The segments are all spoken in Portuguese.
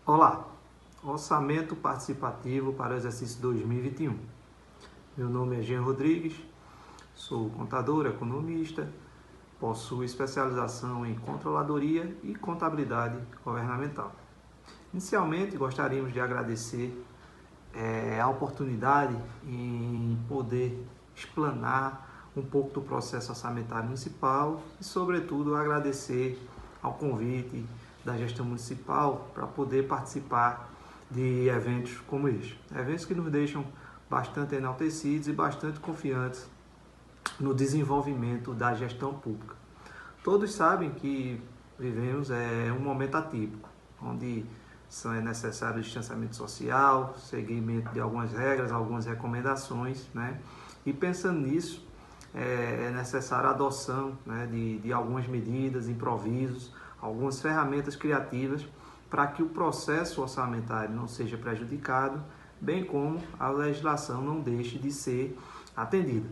Olá, Orçamento Participativo para o exercício 2021. Meu nome é Jean Rodrigues, sou contador, economista, possuo especialização em controladoria e contabilidade governamental. Inicialmente, gostaríamos de agradecer a oportunidade em poder explanar um pouco do processo orçamentário municipal e, sobretudo, agradecer ao convite da gestão municipal para poder participar de eventos como este. Eventos que nos deixam bastante enaltecidos e bastante confiantes no desenvolvimento da gestão pública. Todos sabem que vivemos um momento atípico, onde é necessário distanciamento social, seguimento de algumas regras, algumas recomendações, né? E pensando nisso, é necessária a adoção, né, de algumas medidas, improvisos, algumas ferramentas criativas para que o processo orçamentário não seja prejudicado, bem como a legislação não deixe de ser atendida.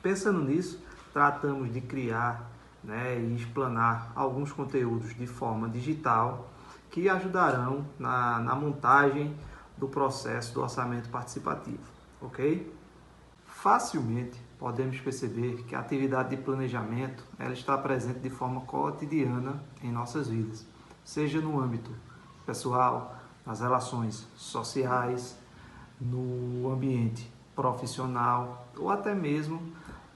Pensando nisso, tratamos de criar, né, e explanar alguns conteúdos de forma digital que ajudarão na montagem do processo do orçamento participativo, ok? Facilmente podemos perceber que a atividade de planejamento ela está presente de forma cotidiana em nossas vidas, seja no âmbito pessoal, nas relações sociais, no ambiente profissional ou até mesmo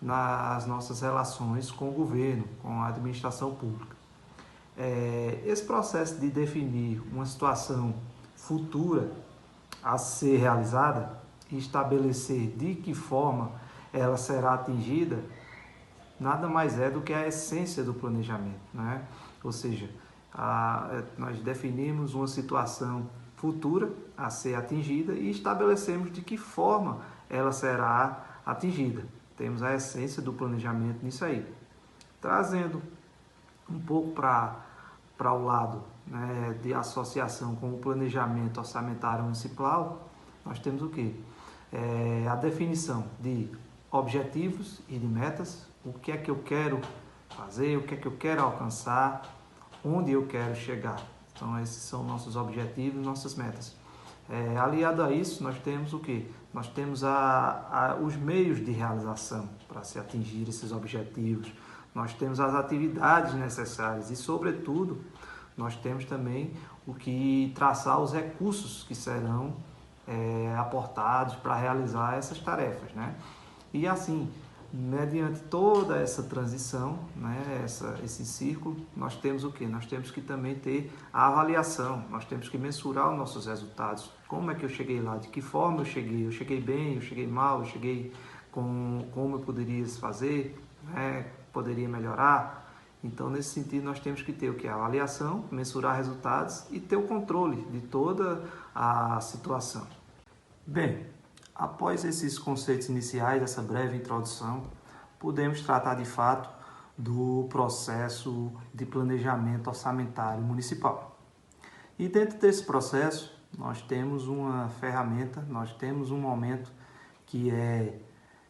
nas nossas relações com o governo, com a administração pública. Esse processo de definir uma situação futura a ser realizada e estabelecer de que forma ela será atingida, nada mais é do que a essência do planejamento, né? Ou seja, nós definimos uma situação futura a ser atingida e estabelecemos de que forma ela será atingida. Temos a essência do planejamento nisso aí. Trazendo um pouco para o lado, né, de associação com o planejamento orçamentário municipal, nós temos o quê? A definição de objetivos e de metas, o que é que eu quero fazer, o que é que eu quero alcançar, onde eu quero chegar. Então, esses são nossos objetivos, nossas metas. Aliado a isso, nós temos o quê? Nós temos os meios de realização para se atingir esses objetivos. Nós temos as atividades necessárias e, sobretudo, nós temos também o que traçar os recursos que serão aportados para realizar essas tarefas, né? E assim, mediante toda essa transição, né, esse círculo, nós temos o quê? Nós temos que também ter a avaliação, nós temos que mensurar os nossos resultados. Como é que eu cheguei lá? De que forma eu cheguei? Eu cheguei bem? Eu cheguei mal? Eu cheguei como eu poderia fazer? Né? Poderia melhorar? Então, nesse sentido, nós temos que ter o que? A avaliação, mensurar resultados e ter o controle de toda a situação. Bem, após esses conceitos iniciais, essa breve introdução, podemos tratar de fato do processo de planejamento orçamentário municipal. E dentro desse processo, nós temos uma ferramenta, nós temos um momento que é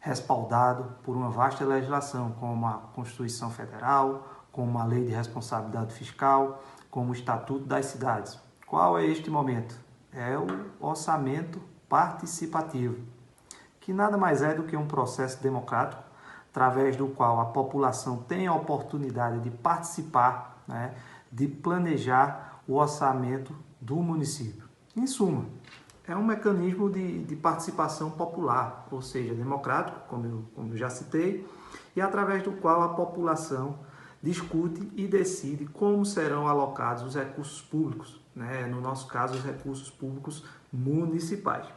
respaldado por uma vasta legislação, como a Constituição Federal, como a Lei de Responsabilidade Fiscal, como o Estatuto das Cidades. Qual é este momento? É o orçamento participativo, que nada mais é do que um processo democrático, através do qual a população tem a oportunidade de participar, né, de planejar o orçamento do município. Em suma, é um mecanismo de participação popular, ou seja, democrático, como eu já citei, e através do qual a população discute e decide como serão alocados os recursos públicos, né? No nosso caso, os recursos públicos municipais.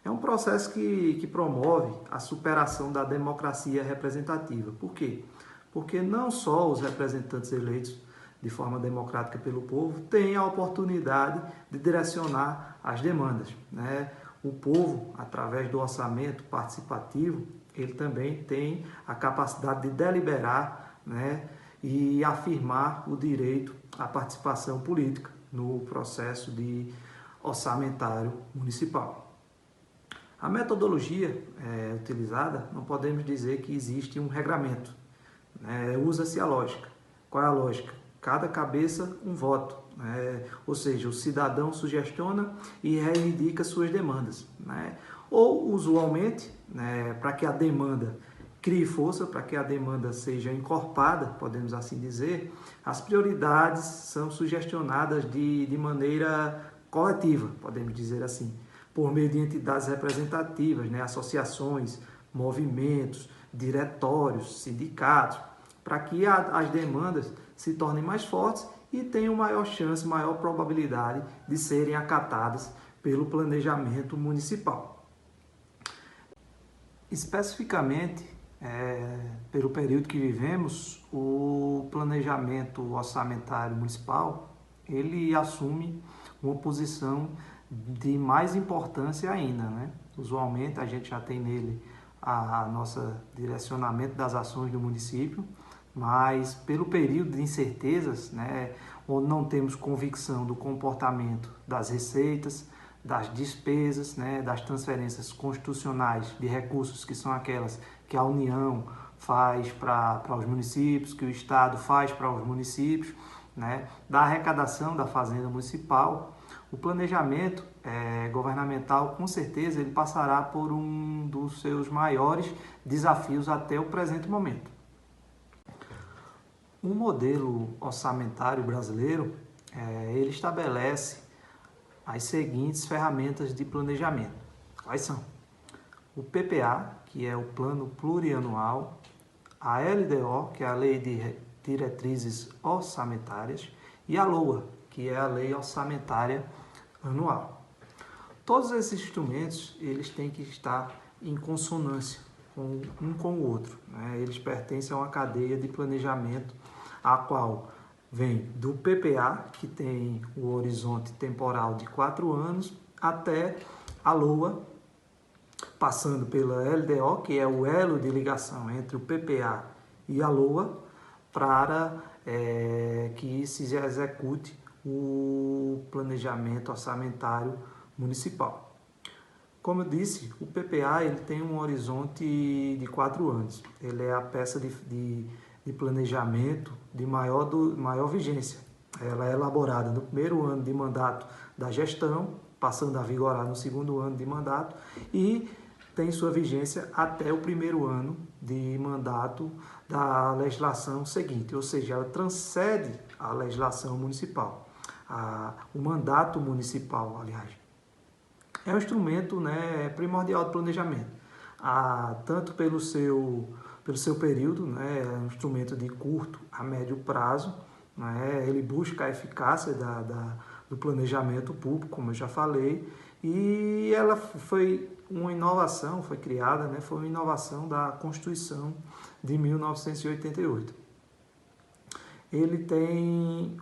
É um processo que promove a superação da democracia representativa. Por quê? Porque não só os representantes eleitos de forma democrática pelo povo têm a oportunidade de direcionar as demandas, né? O povo, através do orçamento participativo, ele também tem a capacidade de deliberar, né, e afirmar o direito à participação política no processo de orçamentário municipal. A metodologia utilizada, não podemos dizer que existe um regramento, né? Usa-se a lógica. Qual é a lógica? Cada cabeça, um voto. né? Ou seja, o cidadão sugestiona e reivindica suas demandas, né? Ou, usualmente, né, para que a demanda crie força, para que a demanda seja encorpada, podemos assim dizer, as prioridades são sugestionadas de maneira coletiva, podemos dizer assim, por meio de entidades representativas, né, associações, movimentos, diretórios, sindicatos, para que as demandas se tornem mais fortes e tenham maior chance, maior probabilidade de serem acatadas pelo planejamento municipal. Especificamente, pelo período que vivemos, o planejamento orçamentário municipal, ele assume uma posição de mais importância ainda, né? Usualmente a gente já tem nele a nossa direcionamento das ações do município, mas pelo período de incertezas, né, onde não temos convicção do comportamento das receitas, das despesas, né, das transferências constitucionais de recursos, que são aquelas que a União faz para os municípios, que o Estado faz para os municípios, né, da arrecadação da Fazenda Municipal, o planejamento governamental, com certeza, ele passará por um dos seus maiores desafios até o presente momento. O modelo orçamentário brasileiro, ele estabelece as seguintes ferramentas de planejamento. Quais são? O PPA, que é o Plano Plurianual, a LDO, que é a Lei de Diretrizes Orçamentárias, e a LOA, que é a Lei Orçamentária Anual. Todos esses instrumentos, eles têm que estar em consonância um com o outro, né? Eles pertencem a uma cadeia de planejamento, a qual vem do PPA, que tem o horizonte temporal de 4 anos, até a LOA, passando pela LDO, que é o elo de ligação entre o PPA e a LOA, para que se execute o planejamento orçamentário municipal. Como eu disse, o PPA ele tem um horizonte de 4 anos. Ele é a peça de planejamento de maior vigência. Ela é elaborada no primeiro ano de mandato da gestão, passando a vigorar no segundo ano de mandato e tem sua vigência até o primeiro ano de mandato da legislação seguinte, ou seja, ela transcende a legislação municipal, o mandato municipal, aliás. É um instrumento, né, primordial de planejamento, tanto pelo seu período, né, é um instrumento de curto a médio prazo, né, ele busca a eficácia do planejamento público, como eu já falei, e ela foi uma inovação, foi criada, né, foi uma inovação da Constituição de 1988. Ele tem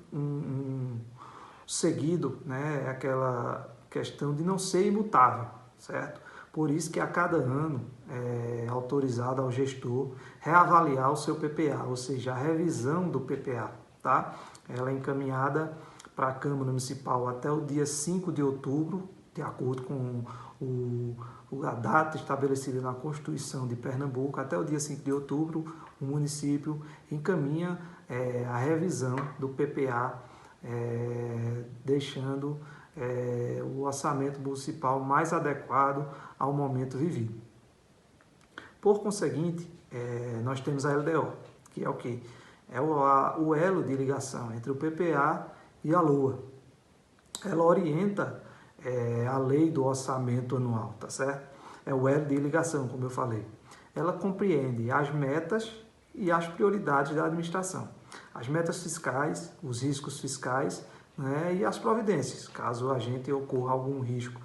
seguido, né, aquela questão de não ser imutável, certo? Por isso que a cada ano é autorizado ao gestor reavaliar o seu PPA, ou seja, a revisão do PPA, tá? Ela é encaminhada para a Câmara Municipal até o dia 5 de outubro, de acordo com a data estabelecida na Constituição de Pernambuco. Até o dia 5 de outubro, o município encaminha a revisão do PPA, deixando o orçamento municipal mais adequado ao momento vivido. Por conseguinte, nós temos a LDO, que é o quê? É o elo de ligação entre o PPA e a LOA. Ela orienta a lei do orçamento anual, tá certo? É o elo de ligação, como eu falei. Ela compreende as metas e as prioridades da administração. As metas fiscais, os riscos fiscais, né, e as providências, caso a gente ocorra algum risco.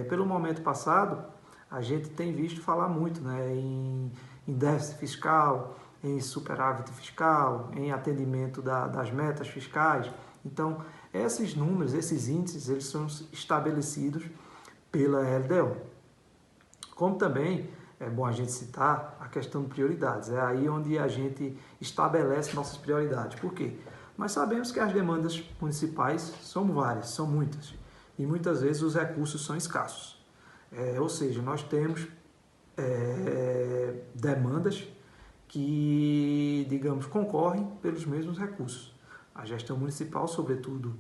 Pelo momento passado, a gente tem visto falar muito, né, em déficit fiscal, em superávit fiscal, em atendimento das metas fiscais. Então, esses números, esses índices, eles são estabelecidos pela LDO. Como também é bom a gente citar a questão de prioridades. É aí onde a gente estabelece nossas prioridades. Por quê? Nós sabemos que as demandas municipais são várias, são muitas. E muitas vezes os recursos são escassos. Ou seja, nós temos demandas que, digamos, concorrem pelos mesmos recursos. A gestão municipal, sobretudo,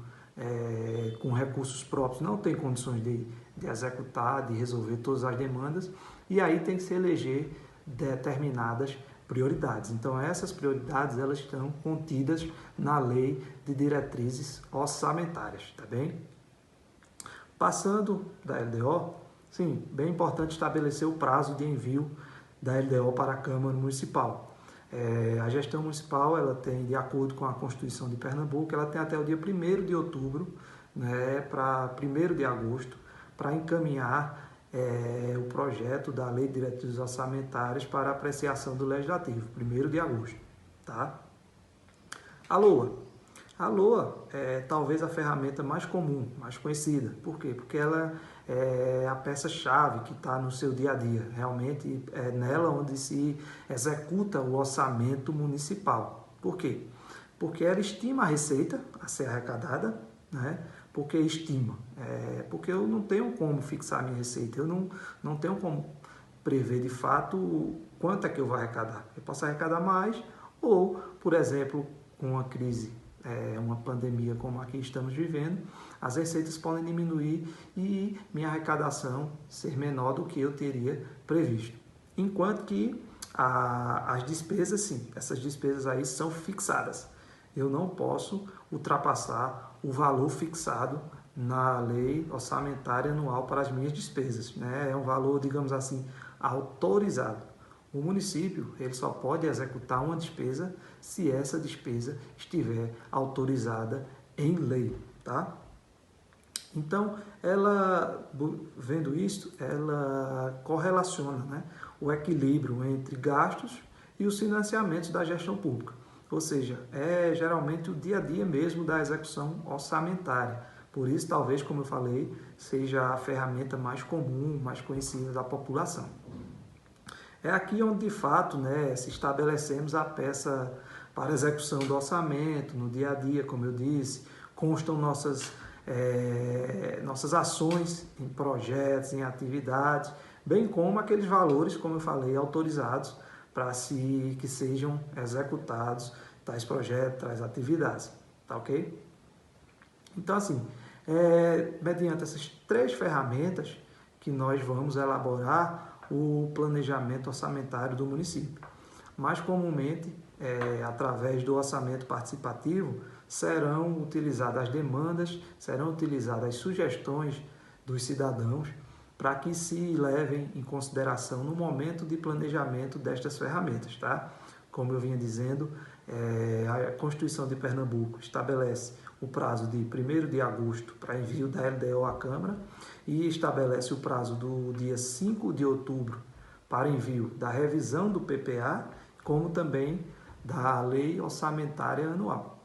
com recursos próprios, não tem condições de executar, de resolver todas as demandas, e aí tem que se eleger determinadas prioridades. Então, essas prioridades elas estão contidas na Lei de Diretrizes Orçamentárias, tá bem? Passando da LDO, sim, bem importante estabelecer o prazo de envio da LDO para a Câmara Municipal. A gestão municipal, ela tem, de acordo com a Constituição de Pernambuco, ela tem até o dia 1º de outubro, né, para 1º de agosto, para encaminhar o projeto da Lei de Diretrizes Orçamentárias para apreciação do Legislativo, 1º de agosto. Tá? A LOA. A LOA é talvez a ferramenta mais comum, mais conhecida. Por quê? Porque ela é a peça-chave que está no seu dia a dia. Realmente é nela onde se executa o orçamento municipal. Por quê? Porque ela estima a receita a ser arrecadada, né? Por que estima? Porque eu não tenho como fixar a minha receita, eu não tenho como prever de fato quanto é que eu vou arrecadar. Eu posso arrecadar mais ou, por exemplo, com uma crise, uma pandemia como a que estamos vivendo, as receitas podem diminuir e minha arrecadação ser menor do que eu teria previsto. Enquanto que as despesas, sim, essas despesas aí são fixadas. Eu não posso ultrapassar o valor fixado na lei orçamentária anual para as minhas despesas, né? É um valor, digamos assim, autorizado. O município ele só pode executar uma despesa se essa despesa estiver autorizada em lei, tá? Então, ela, vendo isso, ela correlaciona, né, o equilíbrio entre gastos e os financiamentos da gestão pública. Ou seja, é geralmente o dia a dia mesmo da execução orçamentária. Por isso, talvez, como eu falei, seja a ferramenta mais comum, mais conhecida da população. É aqui onde, de fato, né, se estabelecemos a peça para execução do orçamento, no dia a dia, como eu disse, constam nossas ações em projetos, em atividades, bem como aqueles valores, como eu falei, autorizados para que sejam executados tais projetos, tais atividades, tá ok? Então, assim, mediante essas 3 ferramentas que nós vamos elaborar o planejamento orçamentário do município. Mais comumente, através do orçamento participativo, serão utilizadas as demandas, serão utilizadas as sugestões dos cidadãos para que se levem em consideração no momento de planejamento destas ferramentas, tá? Como eu vinha dizendo, a Constituição de Pernambuco estabelece o prazo de 1º de agosto para envio da LDO à Câmara e estabelece o prazo do dia 5 de outubro para envio da revisão do PPA, como também da Lei Orçamentária Anual.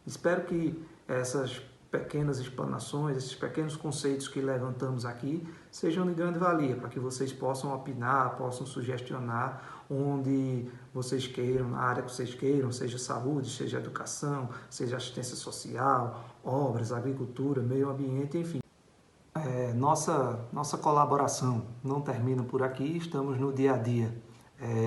Espero que essas pequenas explanações, esses pequenos conceitos que levantamos aqui sejam de grande valia para que vocês possam opinar, possam sugestionar onde vocês queiram, na área que vocês queiram, seja saúde, seja educação, seja assistência social, obras, agricultura, meio ambiente, enfim. Nossa colaboração não termina por aqui, estamos no dia a dia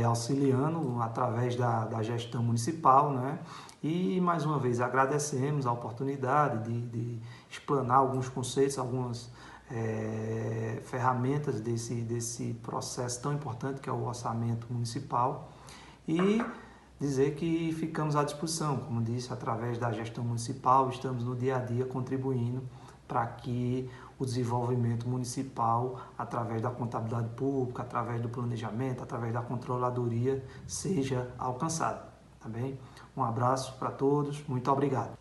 auxiliando através da gestão municipal, né? E mais uma vez agradecemos a oportunidade de explanar alguns conceitos, algumas ferramentas desse processo tão importante que é o orçamento municipal e dizer que ficamos à disposição, como disse, através da gestão municipal, estamos no dia a dia contribuindo para que o desenvolvimento municipal, através da contabilidade pública, através do planejamento, através da controladoria, seja alcançado, tá bem? Um abraço para todos, muito obrigado.